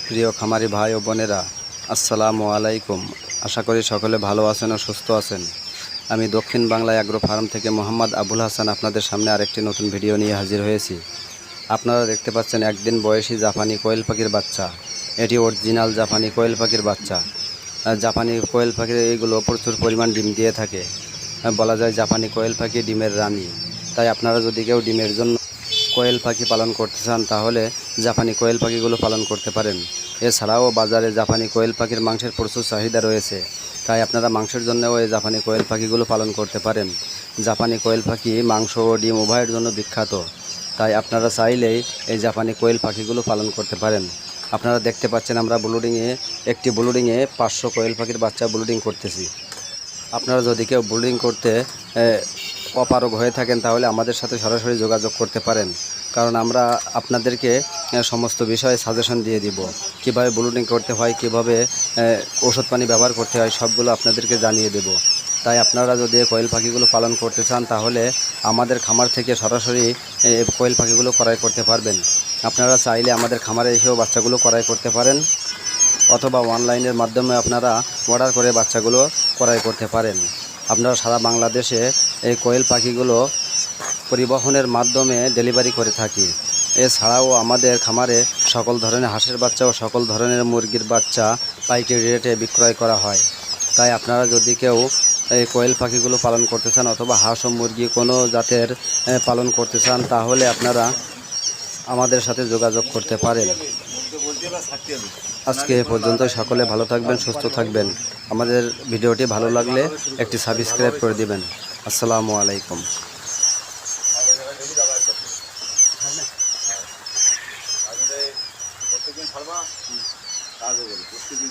প্রিয় খামারি ভাই ও বোনেরা, আসসালামু আলাইকুম। আশা করি সকলে ভালো আছেন ও সুস্থ আছেন। আমি দক্ষিণ বাংলায় অ্যাগ্রো ফার্ম থেকে মোহাম্মদ আবুল হাসান আপনাদের সামনে আরেকটি নতুন ভিডিও নিয়ে হাজির হয়েছি। আপনারা দেখতে পাচ্ছেন একদিন বয়সী জাপানি কোয়েল পাখির বাচ্চা। এটি অরিজিনাল জাপানি কোয়েল পাখির বাচ্চা। জাপানি কোয়েল পাখির এইগুলো প্রচুর পরিমাণ ডিম দিয়ে থাকে। বলা যায় জাপানি কোয়েল পাখি ডিমের রানী। তাই আপনারা যদি কেউ ডিমের জন্য কোয়েল পাখি পালন করতে চান তাহলে জাপানি কোয়েল পাখিগুলো পালন করতে পারেন। এছাড়াও বাজারে জাপানি কোয়েল পাখির মাংসের প্রচুর চাহিদা রয়েছে। তাই আপনারা মাংসের জন্যও এই জাপানি কোয়েল পাখিগুলো পালন করতে পারেন। জাপানি কোয়েল পাখি মাংস ও ডিম উভয়ের জন্য বিখ্যাত। তাই আপনারা চাইলেই এই জাপানি কোয়েল পাখিগুলো পালন করতে পারেন। আপনারা দেখতে পাচ্ছেন আমরা একটি ব্লুডিংয়ে 500 কোয়েল পাখির বাচ্চা ব্লুডিং করতেছি। আপনারা যদি কেউ ব্লুডিং করতে অপারগ হয়ে থাকেন তাহলে আমাদের সাথে সরাসরি যোগাযোগ করতে পারেন, কারণ আমরা আপনাদেরকে সমস্ত বিষয়ে সাজেশন দিয়ে দিব। কিভাবে ব্লুডিং করতে হয়, কিভাবে ওষুধ পানি ব্যবহার করতে হয়, সবগুলো আপনাদেরকে জানিয়ে দেব। তাই আপনারা যদি কোয়েল পাখিগুলো পালন করতে চান তাহলে আমাদের খামার থেকে সরাসরি কোয়েল পাখিগুলো ক্রয় করতে পারবেন। আপনারা চাইলে আমাদের খামারে এসেও বাচ্চাগুলো ক্রয় করতে পারেন, অথবা অনলাইনের মাধ্যমে আপনারা অর্ডার করে বাচ্চাগুলো ক্রয় করতে পারেন। আপনারা সারা বাংলাদেশে এই কোয়েল পাখিগুলো পরিবহনের মাধ্যমে ডেলিভারি করে থাকি। এছাড়াও আমাদের খামারে সকল ধরনের হাঁসের বাচ্চা ও সকল ধরনের মুরগির বাচ্চা পাইকারি রেটে বিক্রয় করা হয়। তাই আপনারা যদি কেউ এই কোয়েল পাখিগুলো পালন করতে চান অথবা হাঁস ও মুরগি কোনো জাতের পালন করতে চান তাহলে আপনারা আমাদের সাথে যোগাযোগ করতে পারেন। আজকে এ পর্যন্ত। সকলে ভালো থাকবেন, সুস্থ থাকবেন। আমাদের ভিডিওটি ভালো লাগলে একটি সাবস্ক্রাইব করে দিবেন। আসসালামু আলাইকুম। প্রত্যেকদিন ছাড়বা, কাজ হবে প্রত্যেকদিন।